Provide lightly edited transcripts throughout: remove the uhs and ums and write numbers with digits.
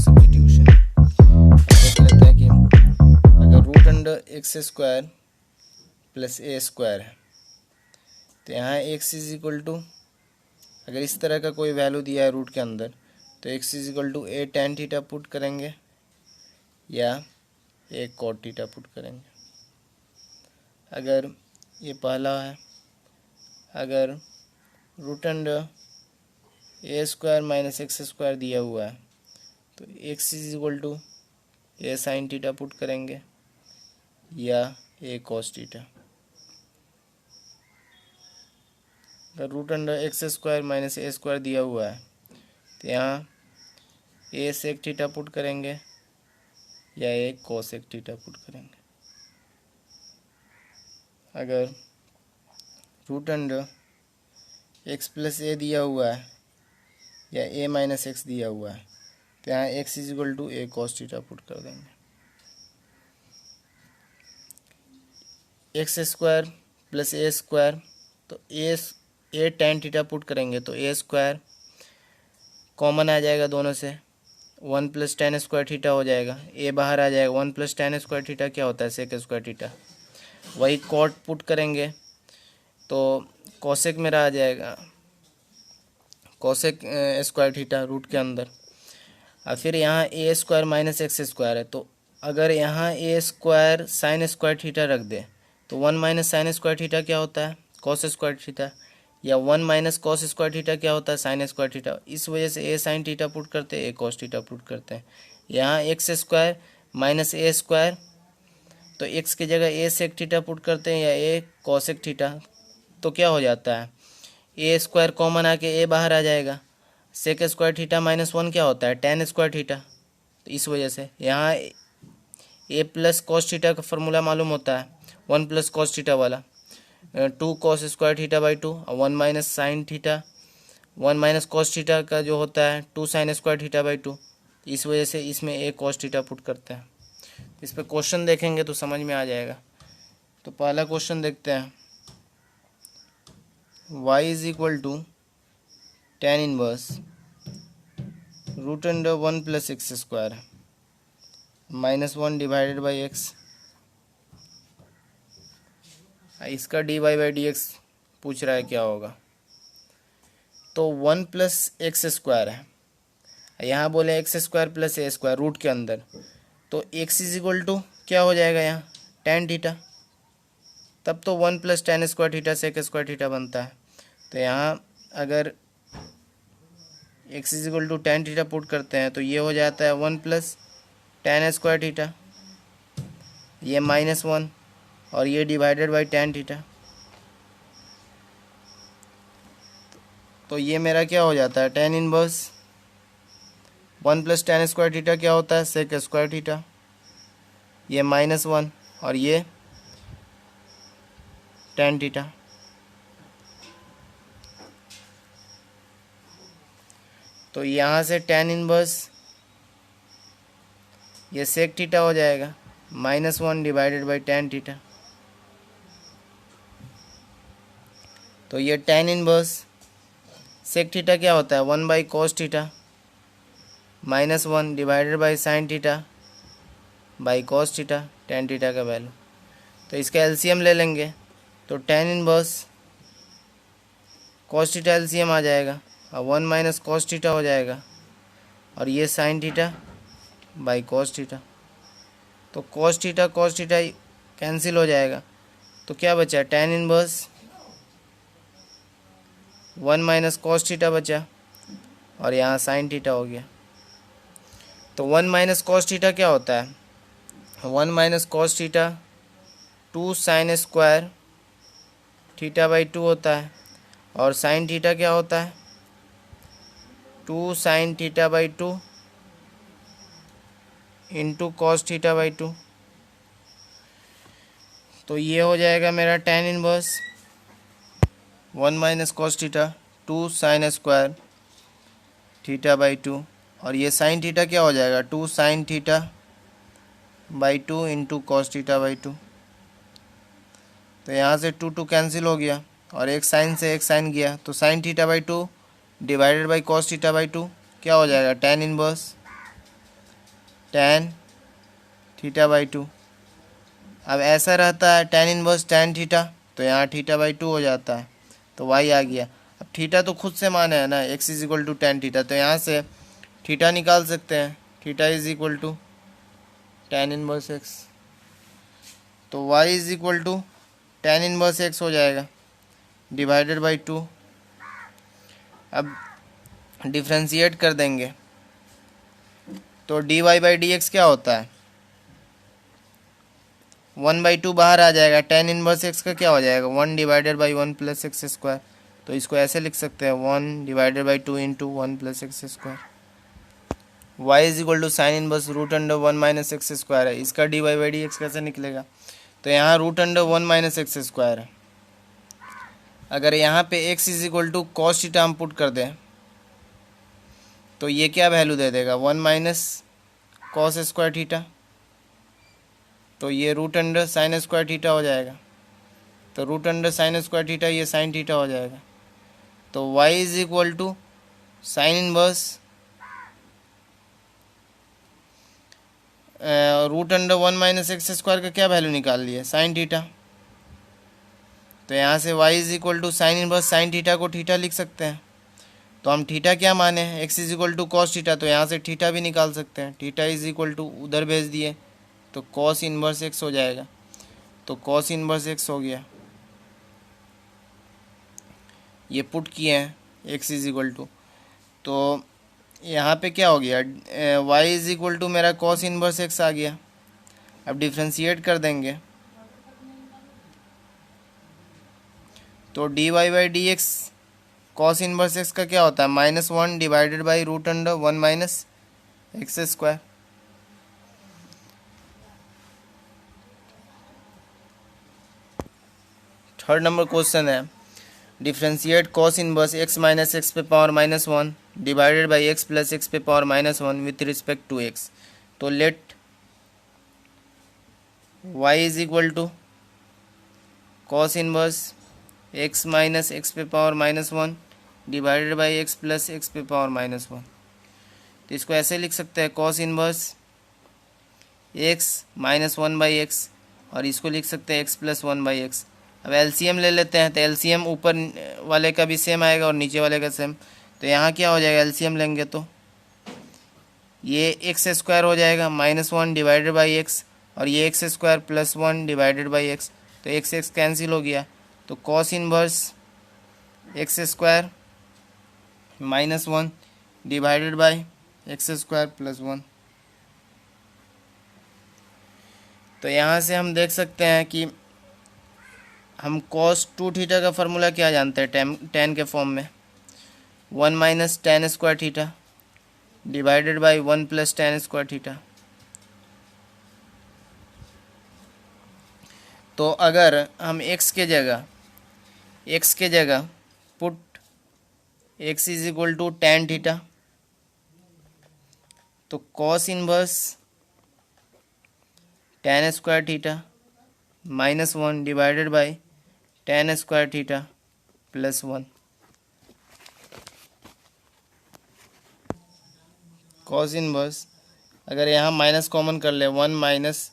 Substitution देख लेते हैं कि अगर root under x square plus a square है तो यहाँ एक्स इज इक्वल टू, अगर इस तरह का कोई वैल्यू दिया है रूट के अंदर तो x is equal to a tan theta put करेंगे या ए कॉट थीटा पुट करेंगे। अगर ये पहला है, अगर root under a square minus x square दिया हुआ है तो x is equal to a sine theta put करेंगे या ए कॉस थीटा। अगर root under x square minus a square दिया हुआ है तो यहाँ ए सेक थीटा पुट करेंगे या ए कोसेक थीटा पुट करेंगे। अगर रूट अंडर एक्स प्लस ए दिया हुआ है या ए माइनस एक्स दिया हुआ है तो यहाँ x is equal to a cos theta put कर देंगे। X square plus a square तो ए टेन थीटा पुट करेंगे तो ए स्क्वायर कॉमन आ जाएगा दोनों से, one plus tan square theta हो जाएगा, ए बाहर आ जाएगा, one plus tan square theta क्या होता है सेक स्क्वायर थीटा। वही कॉट पुट करेंगे तो कोसेक मेरा आ जाएगा कोसेक स्क्वायर थीटा रूट के अंदर। और फिर यहाँ ए स्क्वायर माइनस एक्स स्क्वायर है तो अगर यहाँ ए स्क्वायर साइन स्क्वायर थीटा रख दे तो one minus sign square theta क्या होता है कॉस स्क्वायर थीटा, या one minus cos square theta क्या होता है साइन स्क्वायर थीटा। इस वजह से ए साइन थीटा पुट करते हैं, ए कॉस थीटा पुट करते हैं। यहाँ x square minus a square तो एक्स की जगह ए सेक थीटा पुट करते हैं या ए कॉसेक थीटा, तो क्या हो जाता है ए स्क्वायर कॉमन आके ए बाहर आ जाएगा, sec square theta minus one क्या होता है टेन स्क्वायर थीटा। तो इस वजह से यहाँ ए प्लस कॉस थीटा का फॉर्मूला मालूम होता है वन प्लस कॉस थीटा वाला, two cos square theta by two, one minus sine theta, one minus cos theta का जो होता है two sine square theta by two. इस वजह से इसमें ए कॉस थीटा पुट करते हैं। इस पर क्वेश्चन देखेंगे तो समझ में आ जाएगा। तो पहला क्वेश्चन देखते हैं, y is equal to tan inverse root under one plus x square minus one divided by x. इसका d y by d x पूछ रहा है क्या होगा। तो वन प्लस एक्स स्क्वायर है, यहाँ बोले x square plus a square root के अंदर, तो एक्स इज इक्वल टू क्या हो जाएगा यहाँ टेन थीटा, तब तो one plus tan square theta sec square theta बनता है। तो यहाँ अगर x is equal to tan theta put करते हैं तो ये हो जाता है one plus tan square theta, ये माइनस वन और ये डिवाइडेड बाई टेन थीटा। तो ये मेरा क्या हो जाता है tan inverse one plus tan square theta क्या होता है सेक स्क्वायर थीटा, ये माइनस वन और ये टेन थीटा। तो यहाँ से टेन इनवर्स ये सेक थीटा हो जाएगा minus one divided by tan theta. तो ये टेन इनवर्स सेक थीटा क्या होता है one by cos theta minus one divided by sine theta by cos theta, tan theta का वैल्यू। तो इसका एलसीएम ले लेंगे तो tan inverse cos theta LCM आ जाएगा और वन माइनस कॉस थीटा हो जाएगा और ये sine theta by cos theta. तो कॉस थीटा कैंसिल हो जाएगा तो क्या बचा ten inverse one minus cos theta बचा और यहाँ साइन थीटा हो गया। तो वन माइनस कॉस थीटा क्या होता है one minus cos theta two sine square theta by two होता है और साइन थीटा क्या होता है two sine theta by two into cos theta by two. तो ये हो जाएगा मेरा tan inverse one minus cos theta two sine square theta by two और ये साइन थीटा क्या हो जाएगा two sine theta by two into cos theta by two. तो यहाँ से टू कैंसिल हो गया और एक साइन से एक साइन गया तो sign theta by two divided by cos theta by to क्या हो जाएगा tan inverse tan theta by 2। अब ऐसा रहता है tan इनवर्स tan थीटा, तो यहाँ थीटा बाई 2 हो जाता है, तो y आ गया। अब थीटा तो खुद से माने है ना, x is equal to tan theta, तो यहाँ से थीटा निकाल सकते हैं, theta is equal to tan inverse x, तो y is equal to tan inverse x हो जाएगा डिवाइडेड बाई 2। अब डिफ्रेंशिएट कर देंगे तो dy बाई डी एक्स क्या होता है, 1/2 बाहर आ जाएगा, tan इनवर्स x का क्या हो जाएगा 1 divided by 1 plus x square, तो इसको ऐसे लिख सकते हैं 1 divided by 2 into 1 plus x square. y is equal to sine inverse root under 1 minus x square है, इसका dy बाई डी एक्स कैसे निकलेगा, तो यहाँ root under 1 minus x square है। अगर यहाँ पे x is equal to cos theta हम पुट कर दें तो ये क्या वैल्यू दे देगा 1 माइनस कॉस स्क्वायर थीटा, तो ये root under sine square theta हो जाएगा, तो root under sine square theta ये साइन थीटा हो जाएगा, तो y is equal to sine inverse root under 1 minus x square का क्या वैल्यू निकाल लिया साइन थीटा, तो यहाँ से y is equal to sine inverse sine theta को थीटा लिख सकते हैं, तो हम थीटा क्या माने हैं x is equal to cos theta, तो यहाँ से थीटा भी निकाल सकते हैं, थीटा इज इक्वल टू उधर भेज दिए तो कॉस इनवर्स x हो जाएगा, तो कॉस इनवर्स x हो गया, ये पुट किए हैं x इज इक्वल टू, तो यहाँ पे क्या हो गया y इज इक्वल टू मेरा कॉस इनवर्स x आ गया। अब डिफ्रेंशिएट कर देंगे तो dy by d x cos inverse x का क्या होता है -1 divided by root under 1 minus x square. Third number question है differentiate cos inverse x minus x पे power -1 divided by x plus x पे power -1 with respect to x, तो let y is equal to cos inverse x minus x पे power -1 divided by x plus x पे power -1, तो इसको ऐसे लिख सकते हैं cos inverse x minus 1 by x, और इसको लिख सकते हैं x प्लस 1 बाई एक्स। अब एलसीएम ले लेते हैं, तो एलसीएम ऊपर वाले का भी सेम आएगा और नीचे वाले का सेम, तो यहाँ क्या हो जाएगा एलसीएम लेंगे तो ये एक्स स्क्वायर हो जाएगा -1 डिवाइडेड बाई एक्स, और ये x square plus 1 divided by x, तो एक्स एक्स कैंसिल हो गया, तो cos inverse x square -1 divided by x square plus 1। तो यहाँ से हम देख सकते हैं कि हम cos 2 थीटा का फार्मूला क्या जानते हैं टेन के फॉर्म में 1 minus tan square theta divided by 1 plus tan square theta. तो अगर हम x के जगह put x is equal to tan theta, तो cos inverse tan square theta -1 divided by tan square theta plus 1, cos inverse अगर यहाँ minus common कर ले 1 minus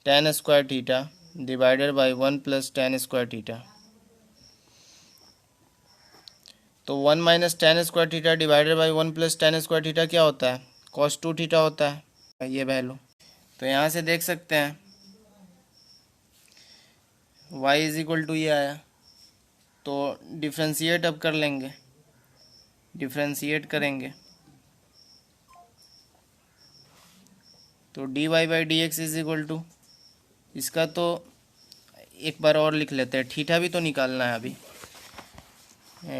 tan square theta divided by 1 plus tan square theta, तो 1 minus tan square theta divided by 1 plus tan square theta क्या होता है cos 2 theta होता है ये वैल्यू। तो यहाँ से देख सकते हैं y इज इक्वल टू ये आया, तो डिफ्रेंशिएट अब कर लेंगे, डिफ्रेंशिएट करेंगे तो dy by d x is equal to, इसका तो एक बार और लिख लेते हैं, थीटा भी तो निकालना है अभी,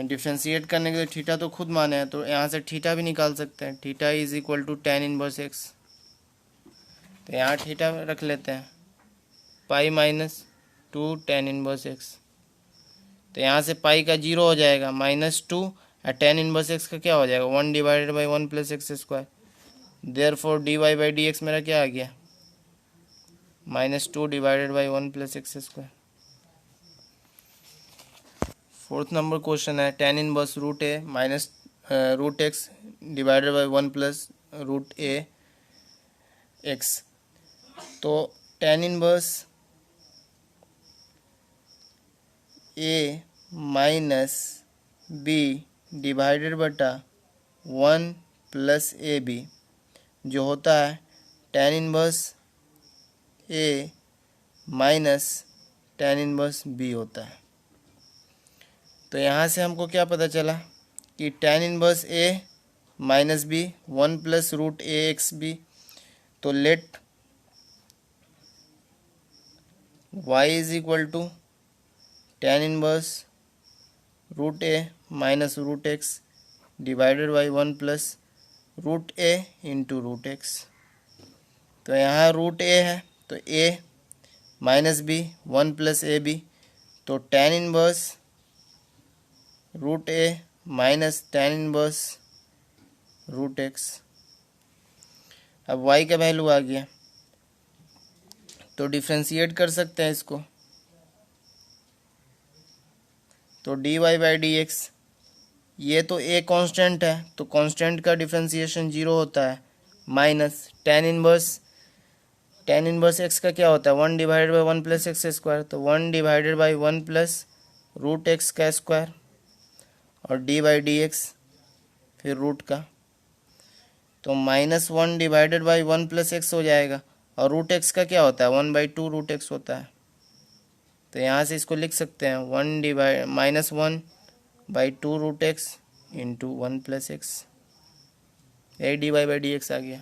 डिफ्रेंशिएट करने के लिए थीटा तो खुद माने हैं, तो यहाँ से थीटा भी निकाल सकते हैं, theta is equal to tan inverse x, तो यहाँ थीटा रख लेते हैं pi minus 2 tan inverse x, तो यहाँ से पाई का 0 हो जाएगा -2 और टेन इनवर्स एक्स का क्या हो जाएगा 1 divided by 1 plus x square, therefore dy by d x मेरा क्या आ गया -2 divided by 1 plus x square. Fourth number question है tan inverse root a minus root x divided by 1 plus root a x. तो tan inverse a minus b divided by 1 plus a b जो होता है tan inverse a minus tan inverse b होता है। तो यहाँ से हमको क्या पता चला कि tan inverse a minus b 1 plus root a x b. तो let y is equal to tan inverse root a minus root x divided by 1 plus root a into root x. तो यहाँ रूट ए है तो a minus b 1 plus a b, तो tan inverse root a minus tan inverse root x. अब y का value आ गया तो डिफ्रेंशिएट कर सकते हैं इसको। तो dy बाई डी एक्स, ये तो a कांस्टेंट है तो कांस्टेंट का डिफ्रेंशिएशन 0 होता है, माइनस tan इनवर्स x का क्या होता है 1 divided by 1 plus x square. तो 1 divided by 1 plus root x का स्क्वायर और डी बाई डी एक्स फिर रूट का, तो -1 डिवाइडेड बाई 1 प्लस एक्स हो जाएगा। और रूट एक्स का क्या होता है 1/2 रूट एक्स होता है। तो यहाँ से इसको लिख सकते हैं -1/2 root x into 1 plus x, यही d y by d x आ गया।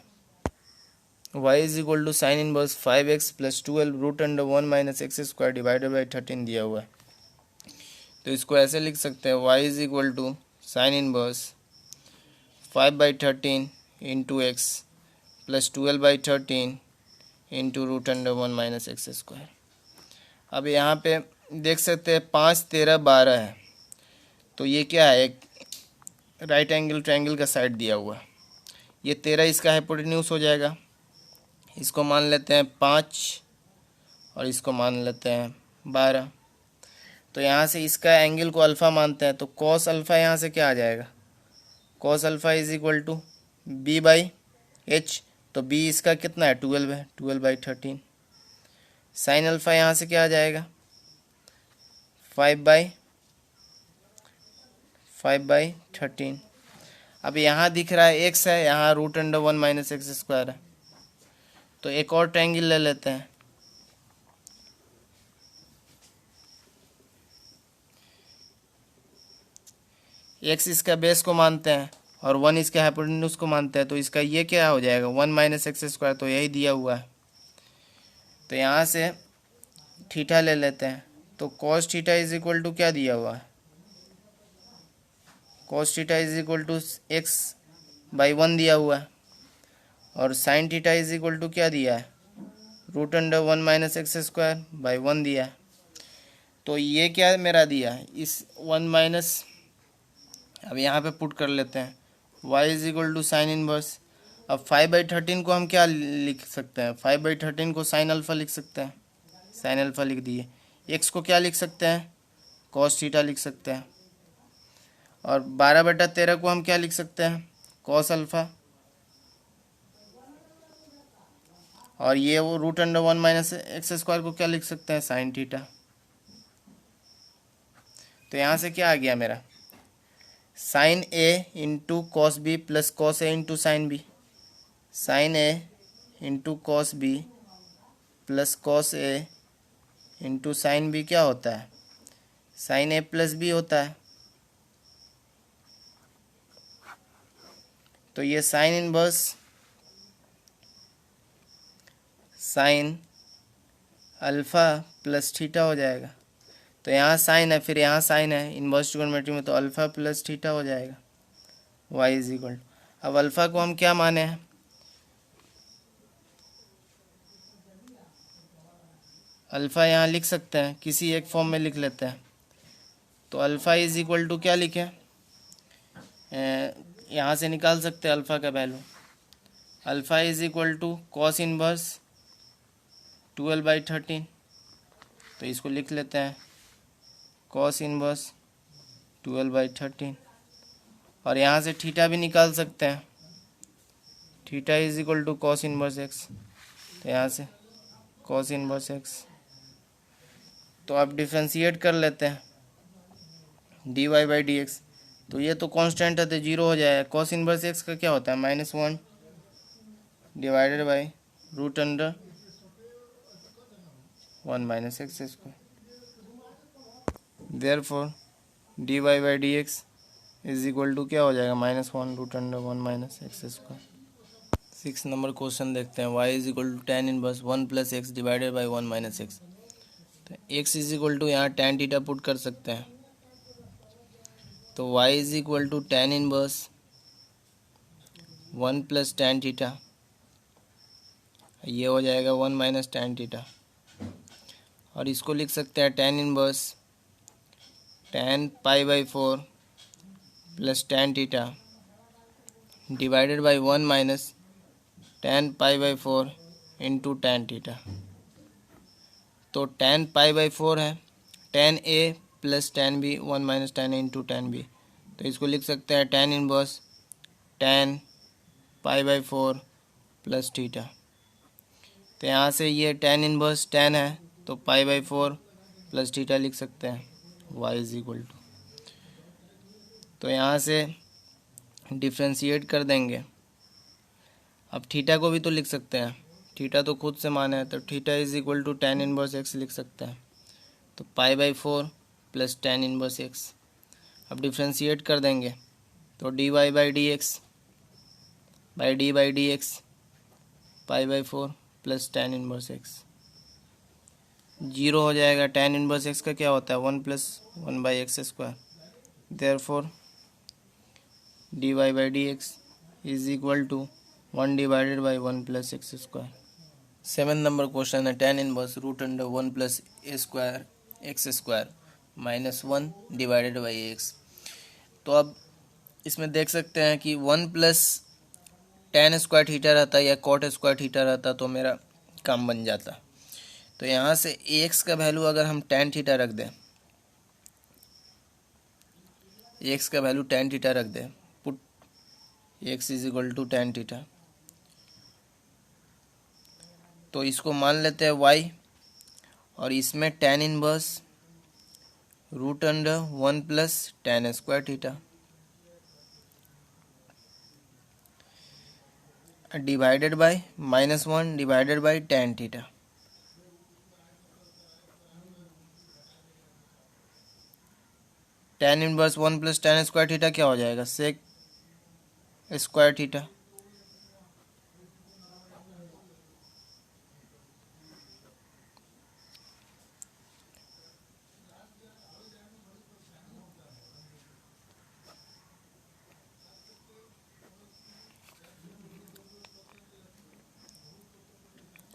y is equal to sine inverse 5x plus 12 root under 1 minus x square divided by 13 दिया हुआ है। तो इसको ऐसे लिख सकते हैं y is equal to sine inverse 5/13 into x plus 12/13 into root under 1 minus x square. अब यहाँ पे देख सकते हैं 5, 13, 12 है, तो ये क्या है एक राइट एंगल ट्रायंगल का साइड दिया हुआ है। ये 13 इसका हाइपोटेन्यूज हो जाएगा, इसको मान लेते हैं 5 और इसको मान लेते हैं 12। तो यहाँ से इसका एंगल को अल्फ़ा मानते हैं, तो कॉस अल्फ़ा यहाँ से क्या आ जाएगा cos alpha is equal to b by h. तो बी इसका कितना है 12 है, 12/13। साइन अल्फ़ा यहाँ से क्या आ जाएगा 5/13। अब यहाँ दिख रहा है एक्स है, यहाँ root under 1 minus x square है। तो एक और ट्रायंगल ले लेते हैं। एक्स इसका बेस को मानते हैं और 1 इसके हाइपोटेन्यूज को मानते हैं, तो इसका ये क्या हो जाएगा 1 माइनस एक्स स्क्वायर, तो यही दिया हुआ है। तो यहाँ से थीटा ले लेते हैं, तो cos theta is equal to क्या दिया हुआ है cos theta is equal to x/1 दिया हुआ है, और sine theta is equal to क्या दिया है root under 1 minus x square by 1 दिया है। तो ये क्या मेरा दिया है इस 1 माइनस, अब यहाँ पे पुट कर लेते हैं y is equal to sine inverse. अब 5/13 को हम क्या लिख सकते हैं 5/13 को साइन अल्फ़ा लिख सकते हैं, साइन अल्फ़ा लिख दिए। x को क्या लिख सकते हैं कॉस थीटा लिख सकते हैं, और 12/13 को हम क्या लिख सकते हैं कॉस अल्फ़ा, और ये वो root under 1 minus x square को क्या लिख सकते हैं साइन थीटा। तो यहाँ से क्या आ गया मेरा sine a into cos b plus cos a into sine b, sine a into cos b plus cos a into sine b क्या होता है साइन ए प्लस बी होता है। तो ये sine inverse sine alpha plus theta हो जाएगा। तो यहाँ साइन है फिर यहाँ साइन है, इनवर्स ट्रिगोनोमेट्री में तो अल्फ़ा प्लस थीटा हो जाएगा y इज इक्वल। अब अल्फ़ा को हम क्या माने हैं अल्फ़ा यहाँ लिख सकते हैं, किसी एक फॉर्म में लिख लेते हैं। तो अल्फ़ा इज इक्वल टू क्या लिखें यहाँ से निकाल सकते हैं अल्फ़ा का value. Alpha is equal to cos inverse 12/13, तो इसको लिख लेते हैं कॉस इनवर्स 12/13। और यहाँ से थीटा भी निकाल सकते हैं, theta is equal to cos inverse x. तो यहाँ से कॉस इनवर्स एक्स। तो आप डिफ्रेंशिएट कर लेते हैं d y by d x. तो ये तो कांस्टेंट है तो जीरो हो जाएगा। कॉस इनवर्स एक्स का क्या होता है -1 divided by root under 1 minus x square. Therefore d y by d x is equal to क्या हो जाएगा -1 root under 1 minus x square. 6 number question देखते हैं। y is equal to tan inverse 1 plus x divided by 1 minus x. तो x is equal to यहाँ tan theta put कर सकते हैं। तो y is equal to tan inverse 1 plus tan theta, ये हो जाएगा 1 माइनस tan थीटा। और इसको लिख सकते हैं tan inverse tan pi by 4 plus tan theta divided by 1 minus tan pi by 4 into tan theta. तो tan पाई बाई 4 है, tan a plus tan b 1 minus tan a into tan b. तो इसको लिख सकते हैं tan inverse tan pi by 4 plus theta. तो यहाँ से ये tan इनवर्स tan है तो पाई बाई 4 प्लस थीटा लिख सकते हैं y इज इक्वल टू। तो यहाँ से डिफ्रेंशिएट कर देंगे। अब थीटा को भी तो लिख सकते हैं, थीटा तो खुद से माना है, तो theta is equal to tan inverse x लिख सकते हैं। तो pi by 4 plus tan inverse x. अब डिफ्रेंशिएट कर देंगे तो d y by d x pi by 4 plus tan inverse x zero हो जाएगा। tan इनवर्स एक्स का क्या होता है 1 plus 1 by x square. Therefore d y by d x is equal to 1 divided by 1 plus x square. 7 number question है। tan inverse root under 1 plus a square x square minus 1 divided by x. तो अब इसमें देख सकते हैं कि 1 plus tan square theta रहता या कॉट स्क्वायर थीटा रहता तो मेरा काम बन जाता। तो यहाँ से एक्स का वैल्यू अगर हम tan थीटा रख दें, एक्स का वैल्यू tan थीटा रख दें, put x is equal to tan theta. तो इसको मान लेते हैं y और इसमें tan inverse root under 1 plus tan square theta divided by -1 divided by tan theta. tan inverse 1 plus tan square theta क्या हो जाएगा sec square theta.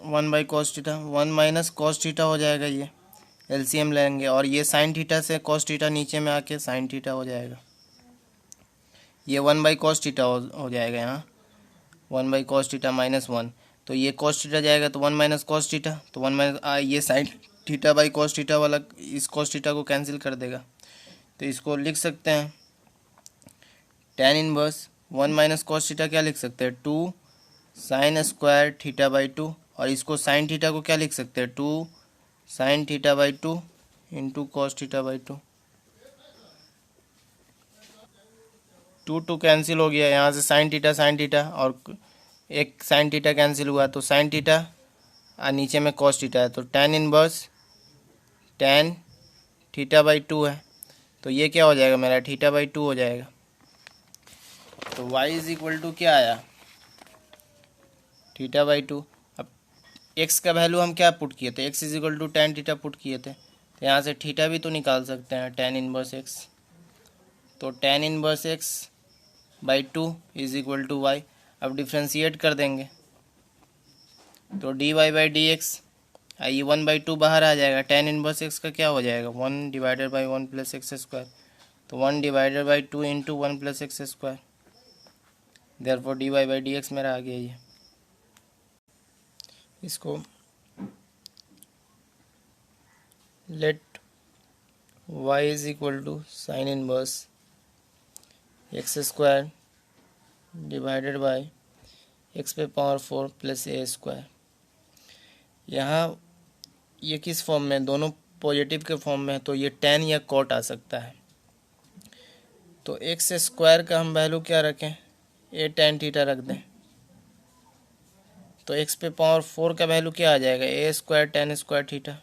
One by cos theta 1 minus cos theta हो जाएगा। ये LCM लेंगे और ये sine theta से कॉस थीटा नीचे में आके साइन थीटा हो जाएगा। ये 1 बाई कॉस थीटा हो जाएगा यहाँ 1 बाई कॉस थीटा -1। तो ये कॉस थीटा जाएगा तो 1 माइनस कॉस थीटा, तो 1 माइनस ये sine theta by cos theta वाला इस कॉस थीटा को कैंसिल कर देगा। तो इसको लिख सकते हैं tan inverse 1 minus cos theta क्या लिख सकते हैं 2 साइन स्क्वायर थीटा बाई 2। और इसको साइन थीटा को क्या लिख सकते हैं 2 sign theta by 2 into cos theta by 2। 2 cancel हो गया, यहाँ से साइन थीटा और एक साइन थीटा कैंसिल हुआ तो साइन थीटा और नीचे में कॉस थीटा है। तो tan inverse tan theta by 2 है तो ये क्या हो जाएगा मेरा थीटा बाई 2 हो जाएगा। तो y इज इक्वल टू क्या आया थीटा बाई 2। अब x का वैल्यू हम क्या पुट किए थे x is equal to tan theta put किए थे, तो यहाँ से थीटा भी तो निकाल सकते हैं tan इनवर्स x। तो tan inverse x by 2 is equal to y. अब डिफ्रेंशिएट कर देंगे तो d y by d x ये 1 बाई 2 बाहर आ जाएगा। tan इनवर्स x का क्या हो जाएगा 1 divided by 1 plus x square. तो 1 divided by 2 into 1 plus x square. Therefore d y by d x मेरा आ गया ये। इसको let y is equal to sine inverse x square divided by x पे पावर 4 प्लस ए स्क्वायर। यहाँ ये किस फॉर्म में, दोनों पॉजिटिव के फॉर्म में है, तो ये tan या cot आ सकता है। तो एक्स स्क्वायर का हम वैल्यू क्या रखें, ए tan थीटा रख दें, तो एक्स पे पावर 4 का वैल्यू क्या आ जाएगा, a square tan square theta.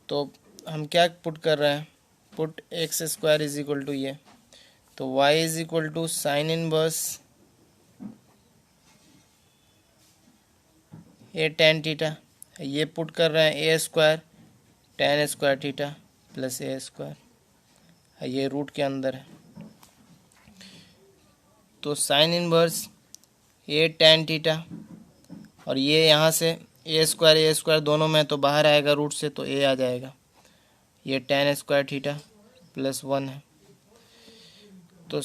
तो हम क्या पुट कर रहे हैं, put x square is equal to ये, तो y is equal to sine inverse a tan theta, ये पुट कर रहे हैं a square tan square theta plus a square, ये रूट के अंदर है, तो sine inverse a tan theta, और ये यहाँ से ए स्क्वायर दोनों में तो बाहर आएगा रूट से, तो ए आ जाएगा, ये tan स्क्वायर थीटा प्लस 1 है, तो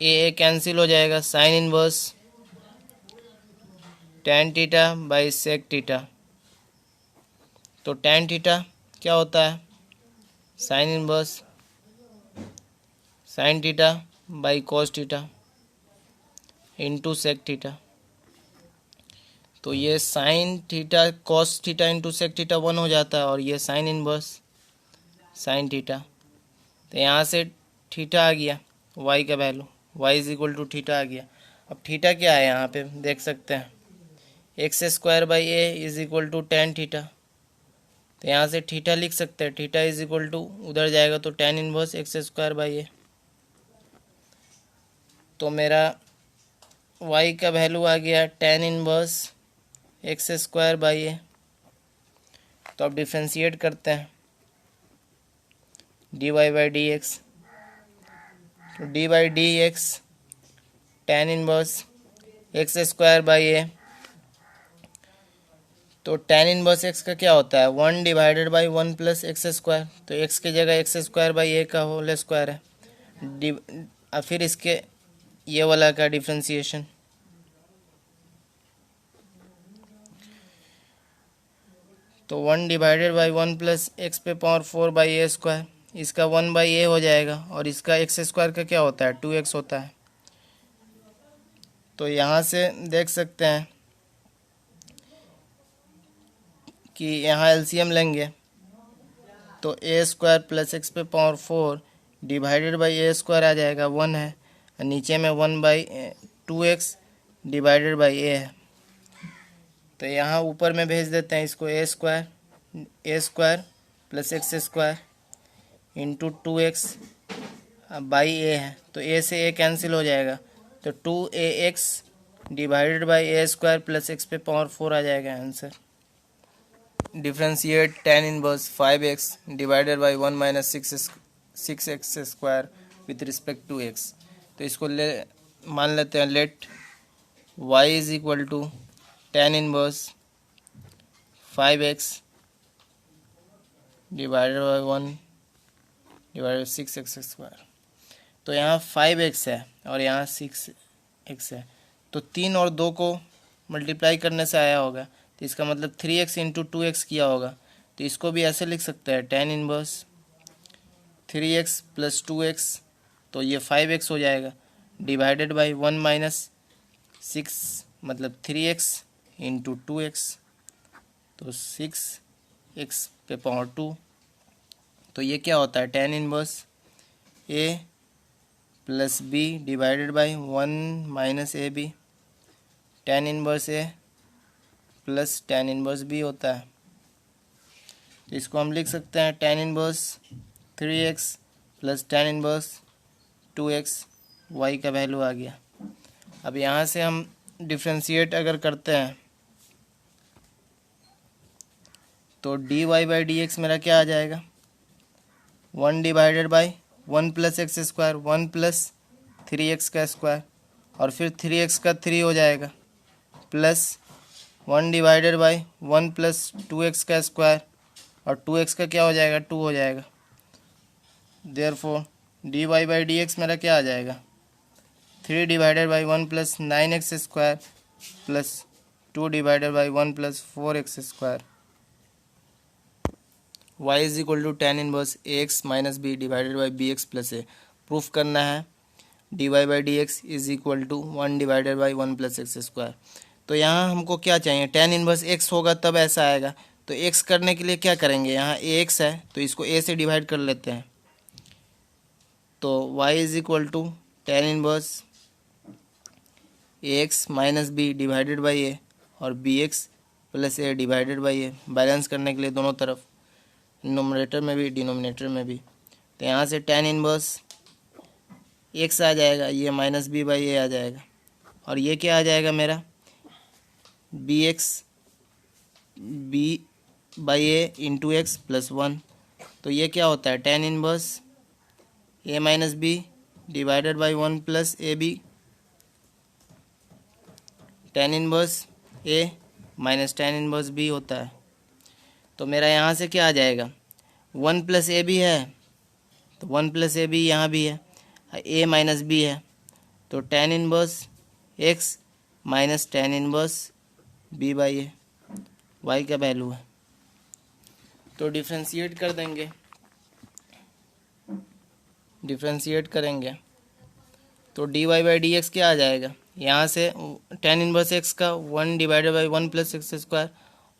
ए कैंसिल हो जाएगा, sine inverse tan theta by sec theta, तो tan थीटा क्या होता है, sine inverse sine theta by cos theta into sec theta, तो ये sine theta cos theta into sec theta 1 हो जाता है, और ये साइन इनवर्स साइन थीटा, तो यहाँ से थीटा आ गया, y का value y is equal to theta आ गया। अब थीटा क्या है यहाँ पे देख सकते हैं, x square by a is equal to tan theta, तो यहाँ से थीटा लिख सकते हैं, थीटा इज इक्वल टू उधर जाएगा तो tan inverse x square by a, तो मेरा y का वैल्यू आ गया tan inverse x square by a. तो अब डिफ्रेंशिएट करते हैं, d y by d x, तो d by d x tan inverse x square by a, तो tan इनवर्स एक्स का क्या होता है, 1 divided by 1 plus x square, तो एक्स की जगह एक्स स्क्वायर बाई ए का होल स्क्वायर है, फिर इसके ये वाला का डिफ्रेंशिएशन, तो 1 डिवाइडेड बाई 1 प्लस एक्स पे पावर 4 बाई ए स्क्वायर, इसका 1 बाई ए हो जाएगा, और इसका एक्स स्क्वायर का क्या होता है 2x होता है। तो यहाँ से देख सकते हैं कि यहाँ एलसीएम लेंगे, तो ए स्क्वायर प्लस एक्स पे power 4 divided by a square आ जाएगा 1 है, और नीचे में 1 by 2x divided by a है, तो यहाँ ऊपर में भेज देते हैं इसको, a square plus x square into 2x by a है, तो ए से ए कैंसिल हो जाएगा, तो 2ax divided by a square plus x पे पावर 4 आ जाएगा answer. Differentiate tan inverse 5x divided by 1 minus 6x square with respect to x, तो इसको मान लेते हैं, let y is equal to tan inverse 5x divided by 1 divided 6x square, तो यहाँ 5x है और यहाँ 6x है, तो 3 और 2 को मल्टीप्लाई करने से आया होगा, तो इसका मतलब 3x इंटू 2x किया होगा, तो इसको भी ऐसे लिख सकते हैं, tan inverse 3x plus 2x, तो ये 5x हो जाएगा, डिवाइडेड बाई 1 माइनस 6 मतलब 3x इंटू 2x, तो 6x पे पावर 2, तो ये क्या होता है tan inverse a plus b divided by 1 minus a b, tan inverse a plus tan inverse b होता है, तो इसको हम लिख सकते हैं tan inverse 3x plus tan inverse 2x, y का वैल्यू आ गया। अब यहाँ से हम डिफ्रेंशिएट अगर करते हैं, तो d y by d x मेरा क्या आ जाएगा, 1 divided by 1 plus x square 1 plus 3x का स्क्वायर, और फिर 3x का 3 हो जाएगा, plus 1 divided by 1 plus 2x का स्क्वायर, और 2x का क्या हो जाएगा 2 हो जाएगा, therefore d y by d x मेरा क्या आ जाएगा, 3 divided by 1 plus 9x square plus 2 divided by 1 plus 4x square, y is equal to tan inverse ax minus b divided by bx plus a. Proof करना है d y by d x is equal to 1 divided by 1 plus x square. तो यहाँ हमको क्या चाहिए, tan inverse x होगा तब ऐसा आएगा। तो x करने के लिए क्या करेंगे, यहाँ ax है तो इसको a से डिवाइड कर लेते हैं। तो y is equal to tan inverse ax minus b divided by a और bx plus a divided by a, balance करने के लिए दोनों तरफ, नोमिनेटर में भी डिनोमिनेटर में भी। तो यहाँ से tan इनवर्स x आ जाएगा, ये माइनस बी बाई ए आ जाएगा, और ये क्या आ जाएगा मेरा b x b by a into x plus 1। तो ये क्या होता है tan inverse a minus b divided by 1 plus a b, tan inverse a minus tan inverse b होता है। तो मेरा यहाँ से क्या आ जाएगा, 1 प्लस ए बी है तो 1 प्लस ए बी यहाँ भी है, ए माइनस बी है तो tan inverse x minus tan inverse b by a, y का वैल्यू है। तो डिफ्रेंशिएट कर देंगे, डिफ्रेंशिएट करेंगे तो d y by d x क्या आ जाएगा, यहाँ से tan इनवर्स एक्स का 1 divided by 1 plus x square,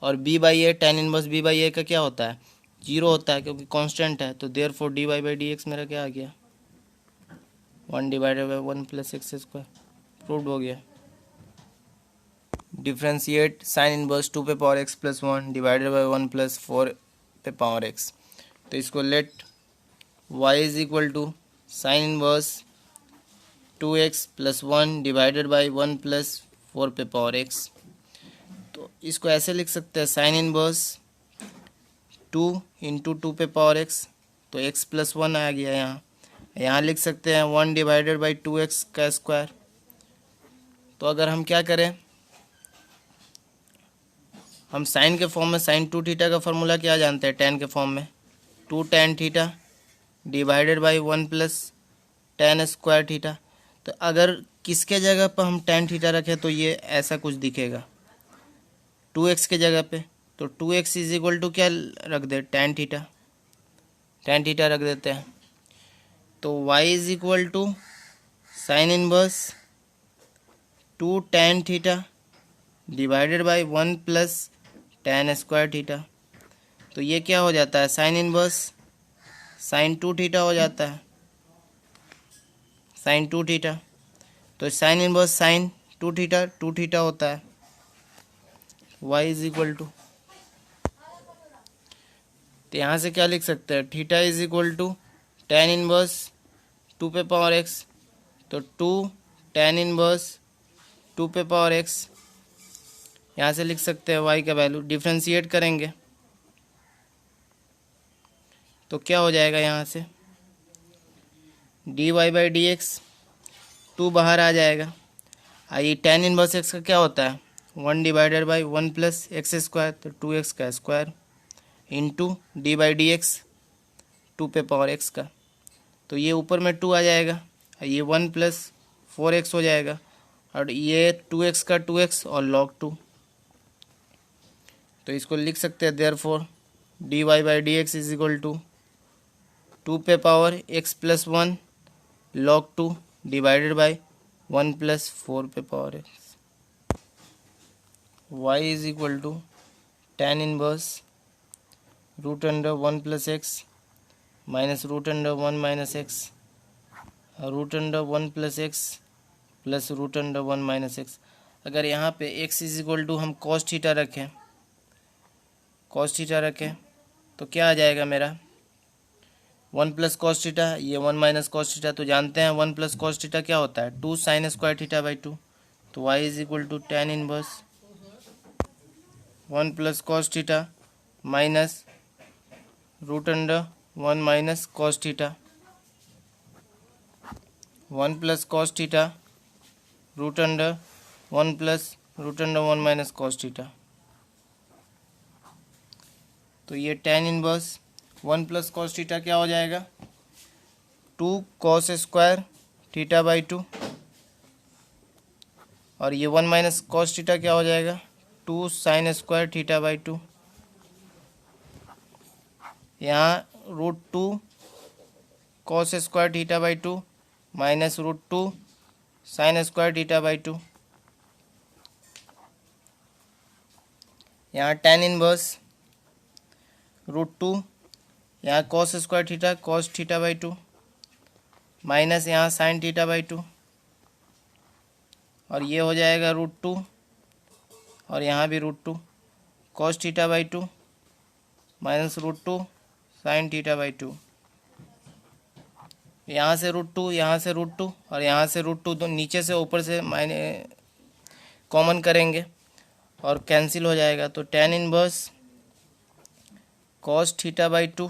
और b by a tan inverse b by a का क्या होता है, 0 होता है क्योंकि कांस्टेंट है। तो therefore d y by d x मेरा क्या आ गया, 1 divided by 1 plus x square, proved हो गया। डिफ्रेंशिएट साइन इनवर्स 2 पे power x plus 1 divided by 1 plus 4 पे पावर एक्स। तो इसको let y is equal to sine inverse 2x plus 1 divided by 1 plus 4 पे पावर x। तो इसको ऐसे लिख सकते हैं साइन इनवर्स 2 इंटू 2 पे पावर x, तो x प्लस 1 आ गया यहाँ लिख सकते हैं 1 डिवाइडेड बाई 2x का स्क्वायर। तो अगर हम क्या करें, हम साइन के फॉर्म में साइन 2 थीटा का फॉर्मूला क्या जानते हैं, tan के फॉर्म में 2 tan theta divided by 1 plus tan square theta. तो अगर किसके जगह पर हम tan थीटा रखें तो ये ऐसा कुछ दिखेगा 2x के जगह पे, तो 2x इज इक्वल टू क्या रख दे, tan थीटा रख देते हैं। तो y is equal to sine inverse 2 tan theta divided by 1 plus tan square theta. तो ये क्या हो जाता है, साइन इनवर्स साइन 2 थीटा हो जाता है, साइन 2 थीटा। तो साइन इनवर्स साइन 2 थीटा होता है। y इज इक्वल टू, तो यहाँ से क्या लिख सकते हैं, theta is equal to tan inverse 2 पे पावर x, तो 2 tan इनवर्स 2 पे पावर x, यहाँ से लिख सकते हैं y का वैल्यू। डिफ्रेंशिएट करेंगे तो क्या हो जाएगा, यहाँ से d y by d x 2 बाहर आ जाएगा। आइए tan इनवर्स x का क्या होता है, 1 divided by 1 plus x square, तो 2x का square into D by d x 2 पे पावर x का। तो ये ऊपर में 2 आ जाएगा, ये 1 प्लस 4x हो जाएगा, और ये 2x का 2x और log 2। तो इसको लिख सकते हैं therefore d y by d x is equal to 2 पे power x plus 1 log 2 divided by 1 plus 4 पे power x। y is equal to tan inverse root under 1 plus x minus root under 1 minus x, root under 1 plus x plus root under 1 minus x. अगर यहाँ पे x is equal to हम cos theta रखें, cos theta रखें तो क्या आ जाएगा मेरा, 1 प्लस कॉस थीटा, ये 1 माइनस कॉस थीटा। तो जानते हैं 1 प्लस कॉस थीटा क्या होता है, 2 साइन स्क्वायर थीटा बाई 2। तो y is equal to tan inverse 1 plus cos theta minus root under 1 minus cos theta, 1 plus cos theta root under 1 plus root under 1 minus cos theta. तो ये tan inverse 1 plus cos theta क्या हो जाएगा, 2 cos square theta by 2, और ये 1 minus cos theta क्या हो जाएगा, 2 साइन स्क्वायर थीटा बाई 2। यहाँ root 2 cos square theta by 2 minus √2 sine square theta by 2। यहाँ tan इनवर्स √2, यहाँ cos square theta cos theta by 2, minus यहाँ साइन थीटा बाई 2, और ये हो जाएगा √2 और यहाँ भी √2 cos theta by 2 minus √2 sign theta by 2। यहाँ से √2, यहाँ से √2 और यहाँ से √2, तो नीचे से ऊपर से माइने कॉमन करेंगे और कैंसिल हो जाएगा। तो tan inverse cos theta by 2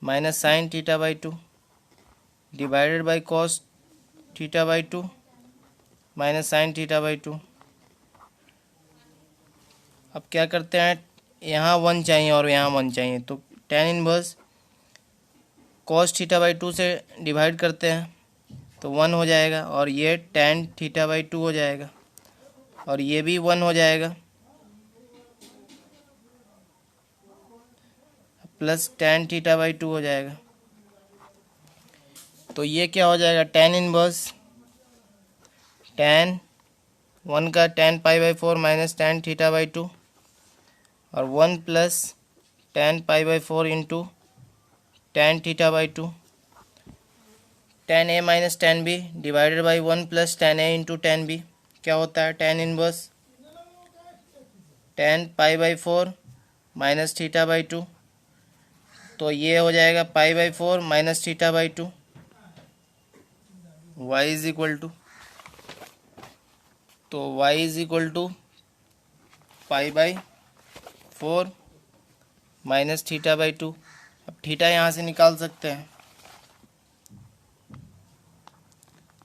minus sine theta by 2 divided by cos theta by 2 minus sine theta by 2। अब क्या करते हैं, यहाँ 1 चाहिए और यहाँ 1 चाहिए, तो tan inverse cos theta by 2 से डिवाइड करते हैं तो 1 हो जाएगा, और ये tan थीटा बाई 2 हो जाएगा, और ये भी 1 हो जाएगा, प्लस tan थीटा बाई 2 हो जाएगा। तो ये क्या हो जाएगा, tan इनवर्स tan 1 का tan pi by 4 minus tan theta by 2, और 1 plus tan pi by 4 into tan theta by 2, tan a minus tan b divided by 1 plus tan a into tan b। क्या होता है, tan inverse tan pi by 4 minus theta by 2, तो ये हो जाएगा pi by 4 minus theta by 2, y is equal to, तो y is equal to pi by 4 minus theta by 2। अब theta यहाँ से निकाल सकते हैं,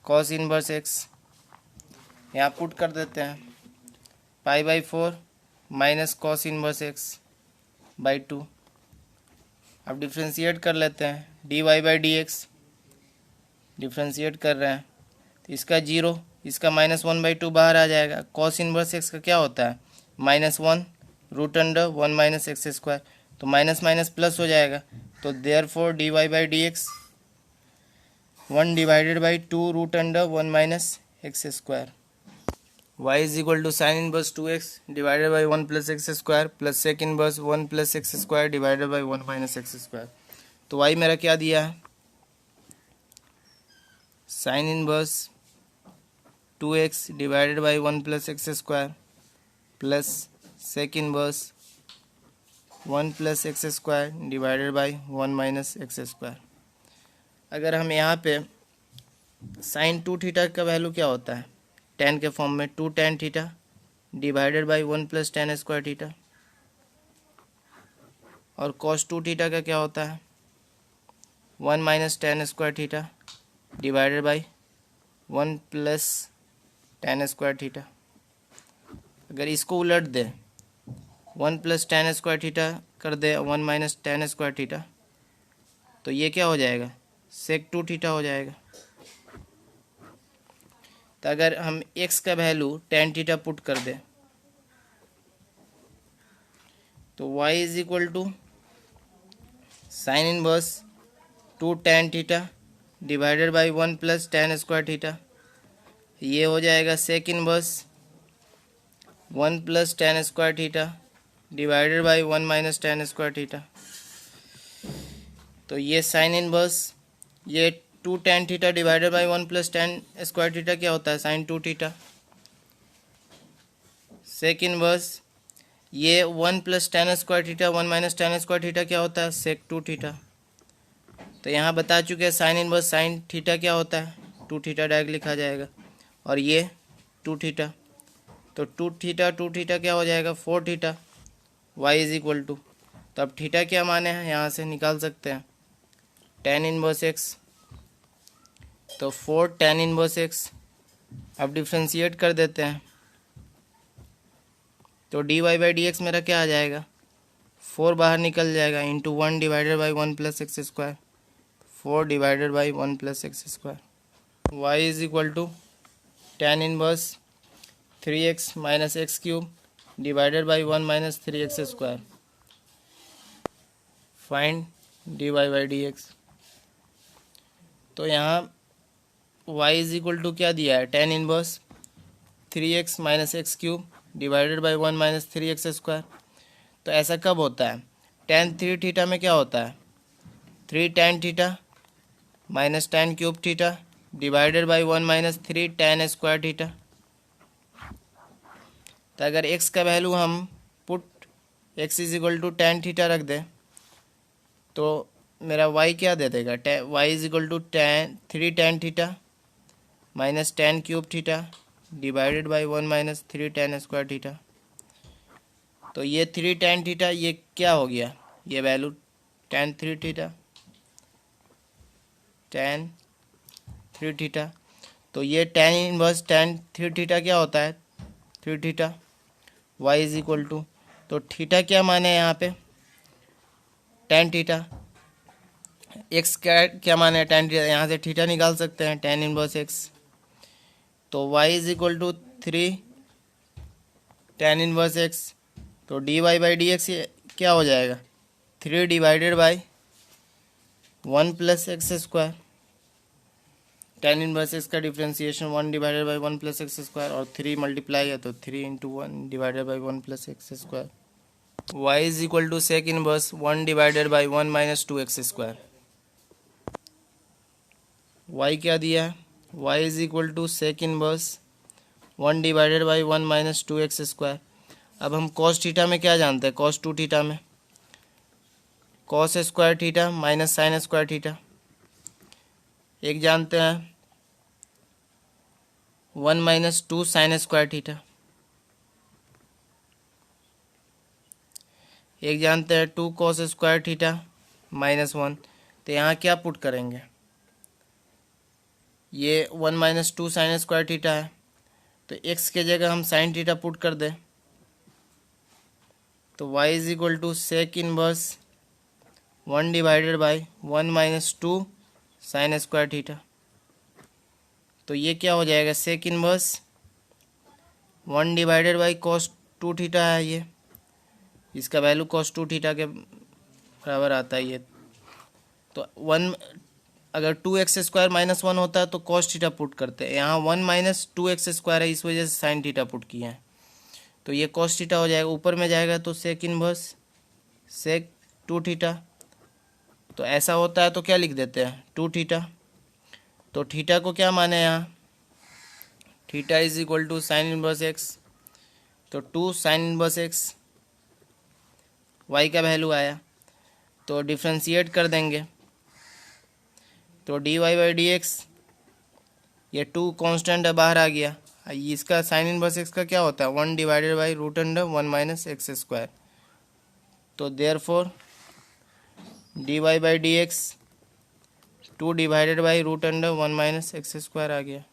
कॉस इनवर्स x यहाँ पुट कर देते हैं, pi by 4 minus cos inverse x by 2। अब डिफ्रेंशिएट कर लेते हैं, dy by d x differentiate कर रहे हैं, तो इसका 0, इसका -1 बाई 2 बाहर आ जाएगा। कॉस इनवर्स x का क्या होता है, -1 root under 1 minus x square, तो माइनस माइनस प्लस हो जाएगा, तो therefore dy by d x 1 divided by 2 root under 1 minus x square. y is equal to sine inverse 2x divided by 1 plus x square plus sec inverse 1 plus x square divided by 1 minus x square. तो y मेरा क्या दिया है, sine inverse 2x divided by 1 plus x square plus sec inverse 1 plus x square divided by 1 minus x square. अगर हम यहाँ पे sign 2 theta का वैल्यू क्या होता है, tan के फॉर्म में 2 tan theta divided by 1 plus tan square theta, और cos 2 थीटा का क्या होता है, 1 minus tan square theta divided by 1 plus tan square theta. अगर इसको उलट दे, 1 प्लस tan स्क्वायर थीटा कर दे 1 माइनस tan स्क्वायर थीटा, तो ये क्या हो जाएगा, सेक 2 थीटा हो जाएगा। तो अगर हम x का वैल्यू tan थीटा पुट कर दे, तो y is equal to sine inverse 2 tan theta divided by 1 plus tan square theta, ये हो जाएगा sec inverse 1 plus tan square theta divided by 1 minus tan square theta. तो ये sine inverse ये 2 tan theta divided by 1 plus tan square theta क्या होता है, sign 2 theta. Sec inverse ये 1 plus tan square theta 1 minus tan square theta क्या होता है, सेक 2 थीटा। तो यहाँ बता चुके हैं साइन इनवर्स साइन थीटा क्या होता है, 2 थीटा डायरेक्ट लिखा जाएगा, और ये 2 थीटा, तो 2 थीटा क्या हो जाएगा, 4 theta. y is equal to, तो अब थीटा क्या माने हैं यहाँ से निकाल सकते हैं, tan इनवर्स x, तो 4 tan इनवर्स x। अब डिफ्रेंशिएट कर देते हैं, तो dy बाई डी एक्स मेरा क्या आ जाएगा, 4 बाहर निकल जाएगा into 1 divided by 1 plus x square, 4 divided by 1 plus x square. y is equal to tan inverse 3x minus x cube divided by 1 minus 3x square. Find dy by d x. तो यहाँ y is equal to क्या दिया है, tan inverse 3x minus x cube divided by 1 minus 3x square. तो ऐसा कब होता है, tan 3 थीटा में क्या होता है, 3 tan theta minus tan cube theta divided by 1 minus 3 tan square theta. तो अगर x का वैल्यू हम put x is equal to tan theta रख दें तो मेरा y क्या दे देगा, y is equal to 3 tan theta minus tan cube theta divided by 1 minus 3 tan square theta. तो ये 3 tan थीटा ये क्या हो गया, ये value tan 3 theta, tan 3 theta. तो ये tan इनवर्स tan 3 थीटा क्या होता है, 3 theta y is equal to, तो थीटा क्या माने यहाँ पे, tan थीटा, x क्या माने tan थीटा, यहाँ से थीटा निकाल सकते हैं tan इनवर्स x। तो y is equal to 3 tan inverse x, तो dy बाई डी एक्स क्या हो जाएगा, 3 divided by 1 plus x square. tan inverse x का differentiation 1 divided by 1 plus x square, और 3 मल्टीप्लाई है तो 3 into 1 divided by 1 plus x square. y is equal to sec inverse 1 divided by 1 minus 2 x square. y क्या दिया है, y is equal to sec inverse 1 divided by 1 minus 2 x square. अब हम cos theta में क्या जानते हैं, cos 2 theta में cos square theta minus sign square theta. एक जानते हैं 1 माइनस 2 साइन स्क्वायर थीटा, एक जानते हैं 2 cos स्क्वायर थीटा माइनस 1। तो यहाँ क्या पुट करेंगे, ये 1 माइनस 2 साइन स्क्वायर थीटा है तो x के जगह हम साइन थीटा पुट कर दें, तो y is equal to sec inverse 1 divided by 1 minus 2 sine square theta. तो ये क्या हो जाएगा, sec inverse 1 divided by cos 2 theta है, ये इसका वैल्यू cos 2 थीटा के बराबर आता है ये। तो 1 अगर 2x स्क्वायर माइनस 1 होता है तो cos थीटा पुट करते हैं, यहाँ 1 माइनस 2x स्क्वायर है इस वजह से साइन थीटा पुट किए हैं, तो ये cos थीटा हो जाएगा, ऊपर में जाएगा तो सेक इनवर्स सेक 2 थीटा। तो ऐसा होता है तो क्या लिख देते हैं 2 थीटा। तो थीटा को क्या माने यहाँ, theta is equal to sine inverse x, तो 2 साइन इनवर्स एक्स y का वैल्यू आया तो डिफ्रेंशिएट कर देंगे, तो dy बाई डी एक्स ये 2 कांस्टेंट है बाहर आ गया, इसका साइन इनवर्स एक्स का क्या होता है 1 divided by root under 1 minus x square. तो therefore dy by d x 2 divided by root under 1 minus x square आ गया।